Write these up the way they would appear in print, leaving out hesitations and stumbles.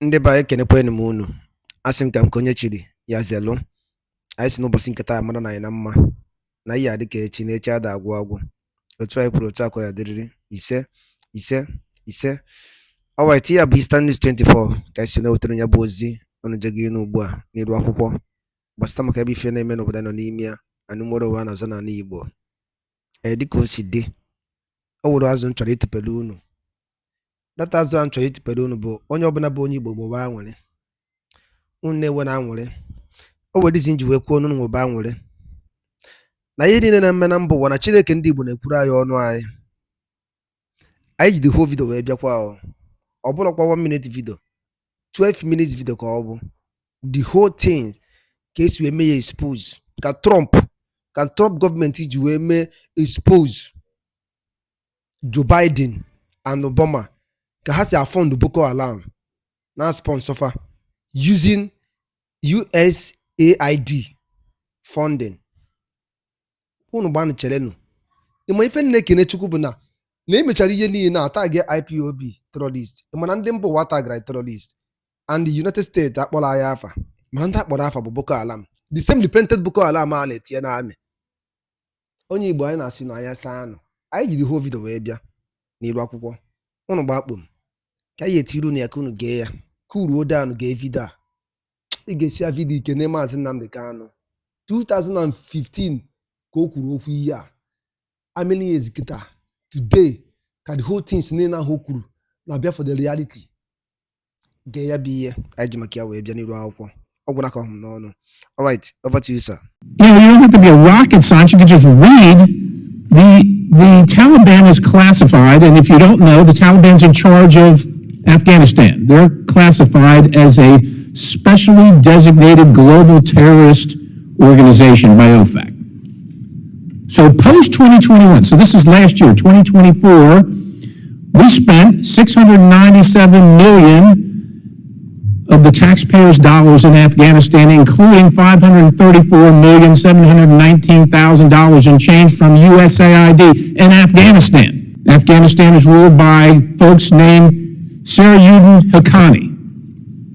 Ndị be anyị ekenekwanụ m unu. Asị m ka nke onye chiri ya zelu. Anyị si n'ụbọchị nke taa mara na anyị na mma na ihe adị ka echi na echi ada agwụ agwụ. Otu anyị kwuru otu akwa ya dịrịrị ise. Alright, ya bụ Eastern News 24 ka anyị si na-ewetara ya bụ ozi unu jego inu ugbu a n'iru akwụkwọ gbasara maka ebe ife na-eme n'obodo nọ n'ime ya anụ nwere ụwa na-azọ n'ala Igbo. Dịka o si dị, o nwere azụ m chọrọ ịtụpere unu. Data azụ a m chọrọ ịtụpere unu bụ onye ọbụla bụ onye Igbo gboba anwụrị. Unu na-enwe na anwụrị. O nwere izi nji wee kwuo unu nwoba anwụrị na ihe niile na-eme na mba ụwa na Chineke ndị Igbo na-ekwuru anyị ọnụ anyị. Anyị ji the whole video wee bịakwa ọ bụrụkwa 1 minute video, 12 minutes video ka ọ bụ the whole thing ka esi wee mee ya expose ka Trump gọọmenti ji wee mee expose Joe Biden and Obama ka ha si afund Boko Haram na sponsor fa using USAID funding. Unu gbanu chelenu. Ịma ife na-ekene Chukwu bụ na emechara ihe niile na atag IPOB terrorist. Ịma na ndị mba ụwa tagara terrorist and the United States akpọrọ anyị afa, mana ndị akpọrọ afa bụ Boko Haram, the same repented Boko Haram a na-etinye na amị. Onye Igbo anyị na-asị na anya saa anụ. Anyị jiri whole video wee bịa n'iru akwụkwọ. Unu gbakpọ m ka anyị etiru na ya ka unu gee ya ka uruo down gee video a. Ị ga-esi ya video ike na Maazị Nnamdi Kanu 2015 ka o kwuru okwu ihe a. Amịlị years kịta today ka the whole things niile ahụ o kwuru na bịa for the reality. Gee ya bụ ihe anyị ji maka ya wee bịa n'iru akwụkwọ. Ọ gwụna ka ọhụm n'ọnụ. All right, over to you, sir. You don't have to be a rocket scientist. You can just read. The Taliban is classified, and if you don't know, the Taliban's in charge of Afghanistan. They're classified as a specially designated global terrorist organization by OFAC. So post-2021, so this is last year, 2024, we spent $697 million of the taxpayers' dollars in Afghanistan, including $534,719,000 in change from USAID in Afghanistan. Afghanistan is ruled by folks named Sarayuddin Haqqani.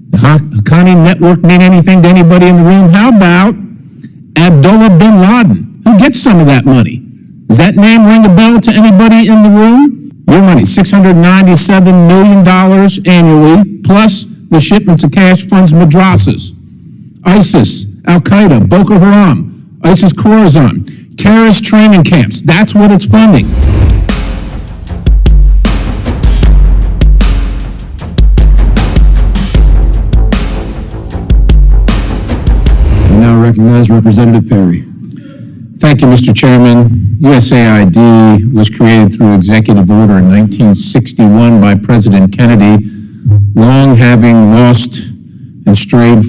The Haqqani network mean anything to anybody in the room? How about Abdullah bin Laden? Who gets some of that money? Does that name ring a bell to anybody in the room? Your money, $697 million annually, plus the shipments of cash funds madrasas, ISIS, Al-Qaeda, Boko Haram, ISIS Khorasan, terrorist training camps. That's what it's funding. I now recognize Representative Perry. Thank you, Mr. Chairman. USAID was created through executive order in 1961 by President Kennedy, long having lost and strayed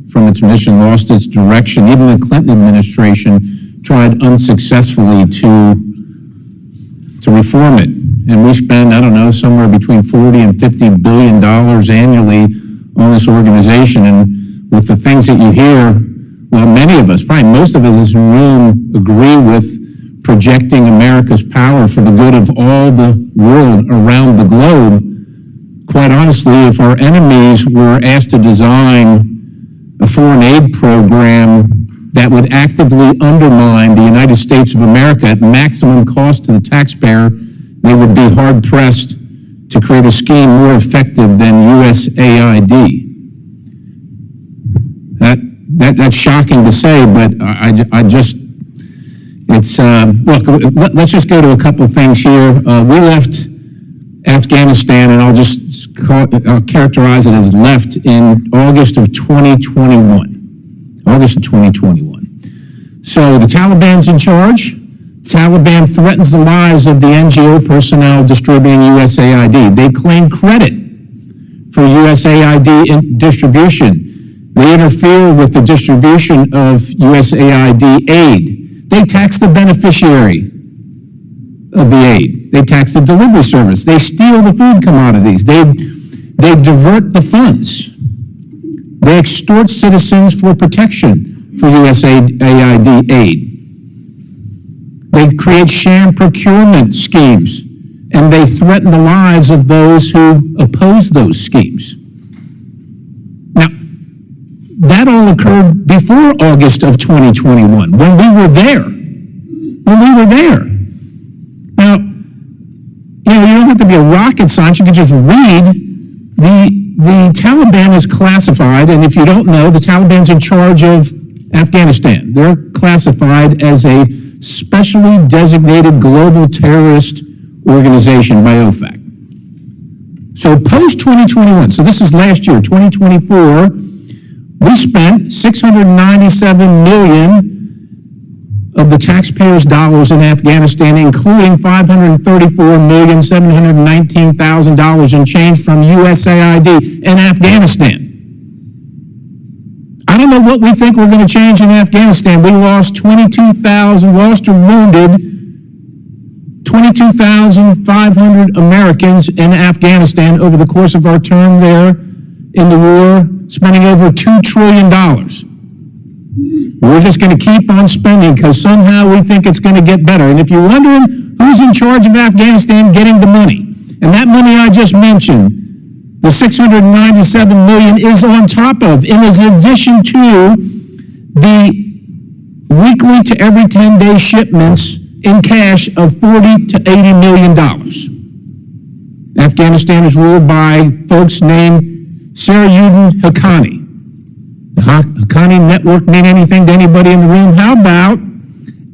from its mission, lost its direction. Even the Clinton administration tried unsuccessfully to reform it. And we spend, I don't know, somewhere between $40 and $50 billion annually on this organization. And with the things that you hear, well, many of us, probably most of us in this room, agree with projecting America's power for the good of all the world around the globe. Quite honestly, if our enemies were asked to design a foreign aid program that would actively undermine the United States of America at maximum cost to the taxpayer, they would be hard-pressed to create a scheme more effective than USAID. That's shocking to say, but I just, it's, look, let's just go to a couple of things here. We left Afghanistan, and I'll characterize it as left in August of 2021. So the Taliban's in charge. Taliban threatens the lives of the NGO personnel distributing USAID. They claim credit for USAID distribution. They interfere with the distribution of USAID aid. They tax the beneficiary of the aid. They tax the delivery service. They steal the food commodities. They divert the funds. They extort citizens for protection for USAID aid. They create sham procurement schemes, and they threaten the lives of those who oppose those schemes. that all occurred before August of 2021, when we were there. Now, you don't have to be a rocket scientist. You can just read the Taliban is classified, and if you don't know, the Taliban's in charge of Afghanistan. They're classified as a specially designated global terrorist organization by OFAC. So post-2021, so this is last year, 2024, we spent $697 million of the taxpayers' dollars in Afghanistan, including $534,719,000 in change from USAID in Afghanistan. I don't know what we think we're going to change in Afghanistan. We lost 22,000, lost or wounded 22,500 Americans in Afghanistan over the course of our term there in the war, spending over $2 trillion. We're just going to keep on spending because somehow we think it's going to get better. And if you're wondering who's in charge of Afghanistan getting the money, and that money I just mentioned, the $697 million is on top of, in addition to the weekly to every 10-day shipments in cash of $40 to $80 million. Afghanistan is ruled by folks named Sarayuddin Haqqani. The Haqqani network mean anything to anybody in the room? How about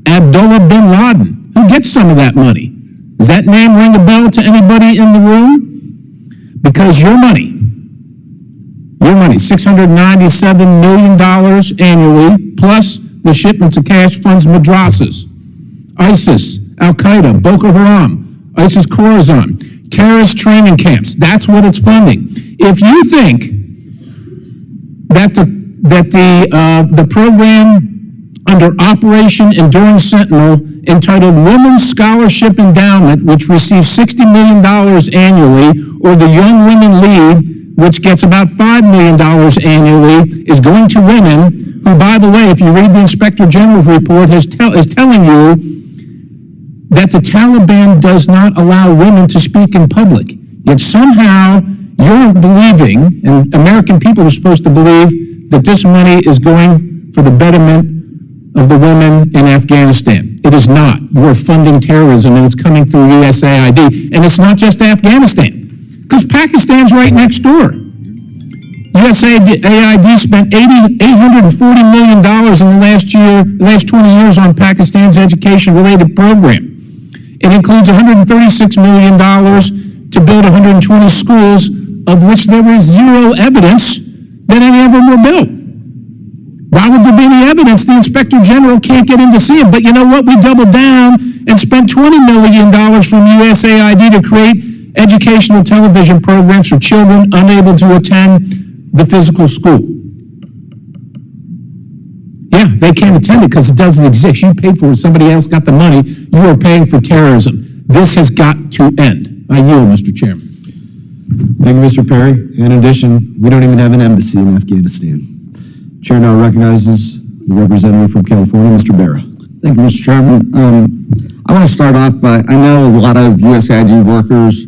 Abdullah bin Laden? Who gets some of that money? Does that name ring a bell to anybody in the room? Because your money, $697 million annually, plus the shipments of cash funds madrasas, ISIS, Al-Qaeda, Boko Haram, ISIS Khorasan, terrorist training camps. That's what it's funding. If you think that the program under Operation Enduring Sentinel entitled Women's Scholarship Endowment, which receives $60 million annually, or the Young Women Lead, which gets about $5 million annually, is going to women who, by the way, if you read the Inspector General's report, is telling you that the Taliban does not allow women to speak in public. Yet somehow you're believing, and American people are supposed to believe, that this money is going for the betterment of the women in Afghanistan. It is not. You are funding terrorism, and it's coming through USAID. And it's not just Afghanistan, because Pakistan's right next door. USAID spent $840 million in the last 20 years on Pakistan's education-related program. It includes $136 million to build 120 schools, of which there is zero evidence that any of them were built. Why would there be any evidence? The Inspector General can't get in to see them. But you know what? We doubled down and spent $20 million from USAID to create educational television programs for children unable to attend the physical school. Yeah, they can't attend it because it doesn't exist. You paid for it. Somebody else got the money. You are paying for terrorism. This has got to end. I yield, Mr. Chairman. Thank you, Mr. Perry. In addition, we don't even have an embassy in Afghanistan. Chair now recognizes the representative from California, Mr. Barra. Thank you, Mr. Chairman. I want to start off by, I know a lot of USAID workers,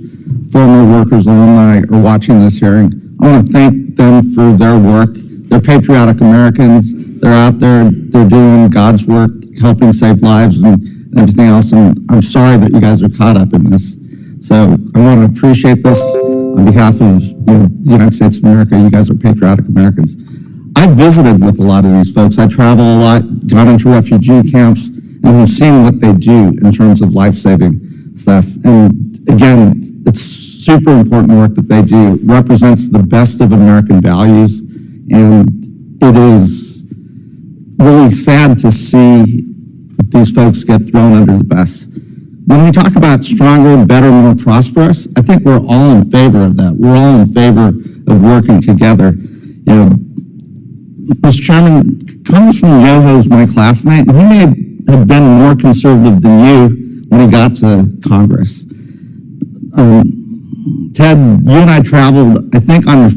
former workers, alumni are watching this hearing. I want to thank them for their work. They're patriotic Americans. They're out there, they're doing God's work, helping save lives and everything else. And I'm sorry that you guys are caught up in this. So I want to appreciate this on behalf of the United States of America. You guys are patriotic Americans. I visited with a lot of these folks. I travel a lot, got into refugee camps, and we've seen what they do in terms of life-saving stuff. And again, it's super important work that they do. It represents the best of American values, and it is really sad to see these folks get thrown under the bus. When we talk about stronger, better, more prosperous, I think we're all in favor of that. We're all in favor of working together. Mr. Chairman, Congressman Yoho's my classmate, and he may have been more conservative than you when he got to Congress. Ted, you and I traveled, I think, on your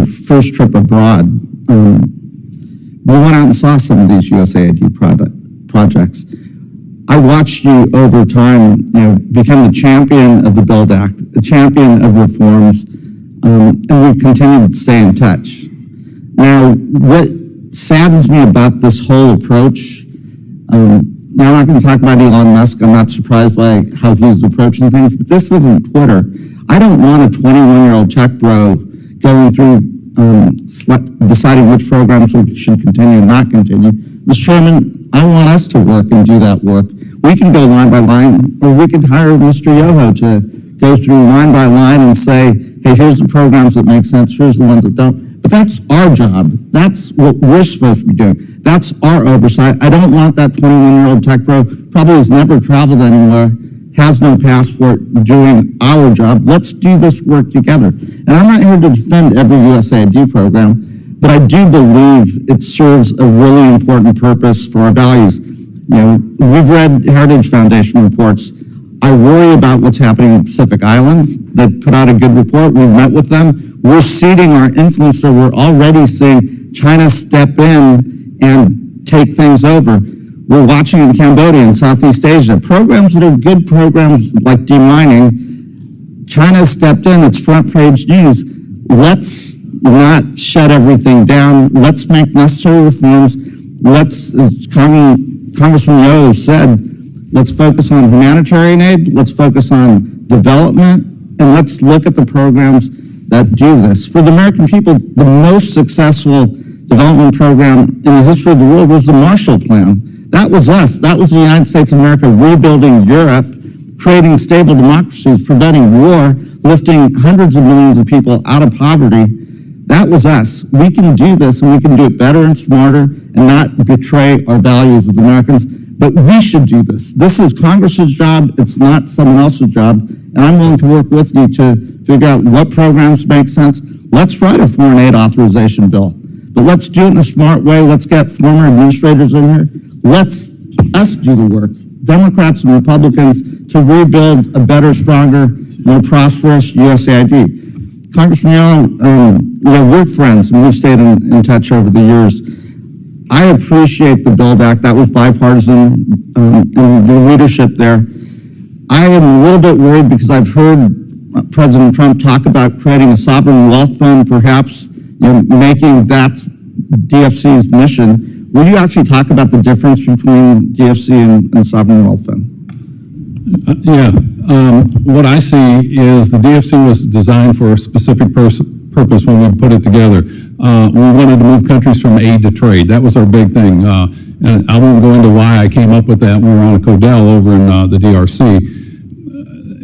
first trip abroad. We went out and saw some of these USAID projects. I watched you over time, become the champion of the BUILD Act, the champion of reforms, and we've continued to stay in touch. Now, what saddens me about this whole approach, now I'm not going to talk about Elon Musk. I'm not surprised by how he's approaching things, but this isn't Twitter. I don't want a 21-year-old tech bro going through deciding which programs should continue and not continue. Mr. Chairman, I want us to work and do that work. We can go line by line, or we could hire Mr. Yoho to go through line by line and say, hey, here's the programs that make sense, here's the ones that don't. But that's our job. That's what we're supposed to be doing. That's our oversight. I don't want that 21-year-old tech bro, probably has never traveled anywhere, has no passport, doing our job. Let's do this work together. And I'm not here to defend every USAID program, but I do believe it serves a really important purpose for our values. You know, we've read Heritage Foundation reports. I worry about what's happening in the Pacific Islands. They put out a good report. We met with them. We're ceding our influence, so we're already seeing China step in and take things over. We're watching in Cambodia and Southeast Asia, programs that are good programs like demining. China stepped in, it's front page news. Let's not shut everything down. Let's make necessary reforms. Let's, Congressman Yo said, let's focus on humanitarian aid, let's focus on development, and let's look at the programs that do this. For the American people, the most successful development program in the history of the world was the Marshall Plan. That was us. That was the United States of America rebuilding Europe, creating stable democracies, preventing war, lifting hundreds of millions of people out of poverty. That was us. We can do this, and we can do it better and smarter and not betray our values as Americans. But we should do this. This is Congress's job. It's not someone else's job. And I'm willing to work with you to figure out what programs make sense. Let's write a foreign aid authorization bill. But let's do it in a smart way. Let's get former administrators in here. Let's us do the work, Democrats and Republicans, to rebuild a better, stronger, more prosperous USAID. Congressman Young, we're friends, and we've stayed in touch over the years. I appreciate the Build Act. That was bipartisan, and your leadership there. I am a little bit worried because I've heard President Trump talk about creating a sovereign wealth fund, perhaps making that DFC's mission. Will you actually talk about the difference between DFC and sovereign wealth fund? What I see is the DFC was designed for a specific purpose when we put it together. We wanted to move countries from aid to trade. That was our big thing. And I won't go into why I came up with that. We were on a Codell over in the DRC.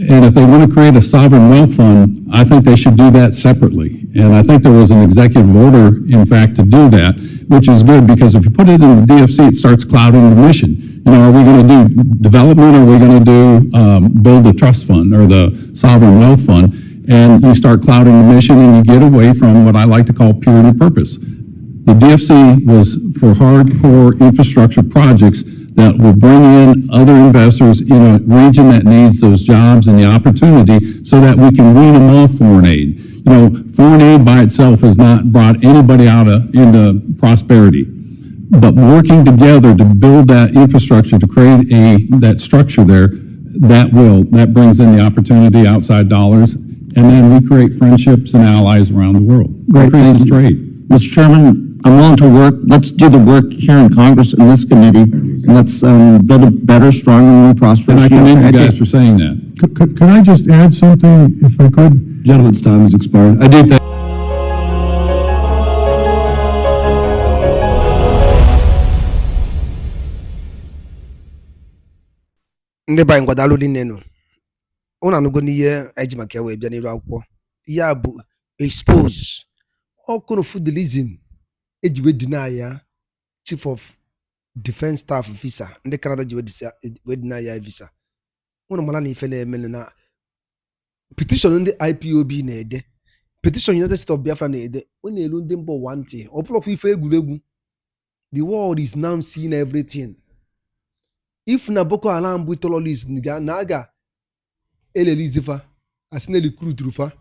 And if they want to create a sovereign wealth fund, I think they should do that separately. And I think there was an executive order, in fact, to do that, which is good because if you put it in the DFC, it starts clouding the mission. You know, are we going to do development, or are we going to do build a trust fund or the sovereign wealth fund? And you start clouding the mission and you get away from what I like to call purity purpose. The DFC was for hardcore infrastructure projects that will bring in other investors in a region that needs those jobs and the opportunity so that we can wean them off foreign aid. You know, foreign aid by itself has not brought anybody into prosperity. But working together to build that infrastructure, to create that structure there, that brings in the opportunity, outside dollars, and then we create friendships and allies around the world. Increases trade. Mr. Chairman, I'm willing to work. Let's do the work here in Congress in this committee, and let's build a better, stronger, more prosperous. And I commend you guys for saying that. Could I just add something, if I could? Gentleman's time has expired. I do think. ndị be anyị ngwadalụ dị nnenu ụnụ anụgo n'ihe eji maka ya wee bịa n'iru akwụkwọ ihe a bụ expose ọkụrụ fidelism ejiwe deny ya chief of defense staff visa ndị Canada ji wee deny ya visa. Ụnụ mara na ife na-emenụ na petition ndị IPOB na-ede, petition United States of Biafra na-ede, ọ na-elu ndị mba ụwa ntị. Ọ bụrụkwa ife egwuregwu. The world is now seeing everything. If na Boko Haram bụ terrorist na aga elelizifa asị na recruit rufa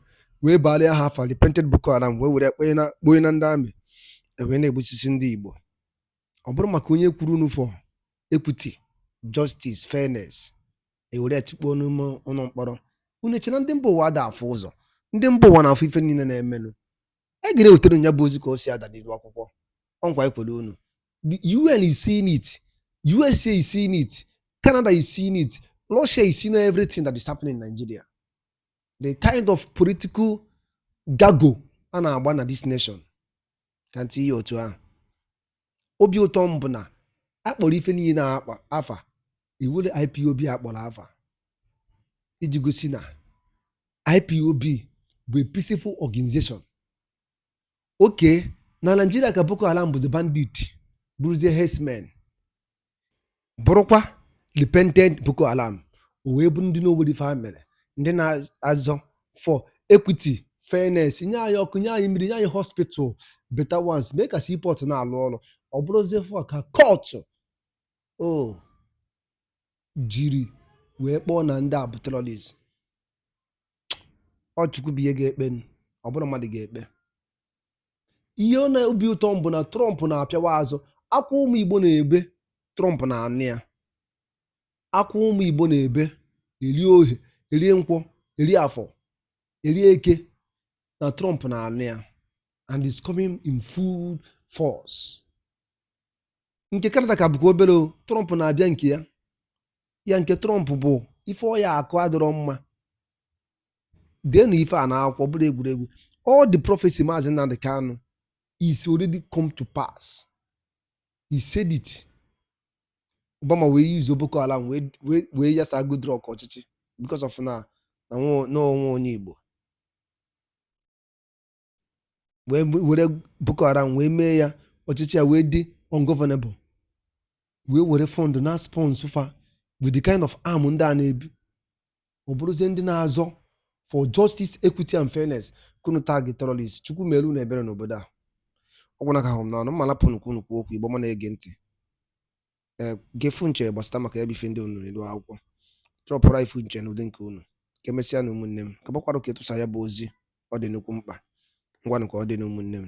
wee baara ha afa repented Boko Haram wee were kpoye na ndị amị wee na-egbusisi ndị Igbo. Ọ bụrụ maka onye kwuru unu for equity, justice, fairness ewere etikpo n'ime ụlọ mkpọrọ. Unu eche na ndị mba ụwa da afụ ụzọ? Ndị mba ụwa na-afụ ife niile na-emenụ. egere wetere nya bụ ozi ka o si ada n'iru akwụkwọ ọnkwa ekwere unu. The UN is seeing it, USA is seeing it, Canada is seeing it, Russia is seeing everything that is happening in Nigeria. The kind of political gago a na-agba na this nation ka ntị ihe otu ahụ. Obi ụtọ m bụ na akpọrọ ife niile na-akpa afa iwere IPOB akpọrọ afa iji gosi na IPOB bụ a peaceful organization. Okay, na Nigeria ka Boko Haram bụzi bandit, bụrụzie herdsmen, bụrụkwa repentant Boko Haram, o wee bụ ndị n'owere ife ha mere, ndị na-azọ for equity, fairness, nye anyị ọkụ, nye anyị mmiri, nye anyị hospital, better ones, mee ka seaport na-alụ ọrụ. Ọ bụrụzie fọ ka kọtụ jiri wee kpọọ na ndị a bụ terrorist. Ọ Chukwu bụ ihe ga-ekpe, ọ bụrụ mmadụ ga-ekpe. Ihe ọ na-obi ụtọ mbụ na Trump na-apịawa azụ. Akwa ụmụ Igbo na-ebe, Trump na-anụ ya. Akwa ụmụ Igbo na-ebe, eri ohe, eri nkwọ, eri afọ, eri eke, na Trump na-anụ ya, and is coming in full force. Nke Canada ka bụkwa obere, Trump na-abịa nke ya. Ya nke Trump bụ ife ọ ya akụ adịrọ mma. Dee na ife a na-akwụkwọ bụrụ egwuregwu. All the prophecy Maazị Nnamdi Kanu is already come to pass. He said it. Obama wee use Boko Haram wee yasa Goodluck ọchịchị because of na onwe onye Igbo. Were Boko Haram wee mee ya ọchịchị ya wee dị ungovernable. Wee were fund na sponsor fa with the kind of arm ndị a na-ebi. Ọ bụrụzie ndị na-azọ for justice, equity and fairness kunu tag terrorist. Chukwu meru na ebere n'obodo a. Ọgwụna ka ahụ m na ọnụ mmalapụ nnukwu okwu Igbo ma na-ege ntị. Gefu nche gbasata maka ebe ife ndị unu n'elu akwụkwọ. Chọpụrụ ifu nche n'ụdị nke unu. Ka emesịa na ụmụnne m. Ka gbakwara ka etụsa ya bụ ozi ọ dị nnukwu mkpa. Ngwanụ ka ọ dị na ụmụnne m.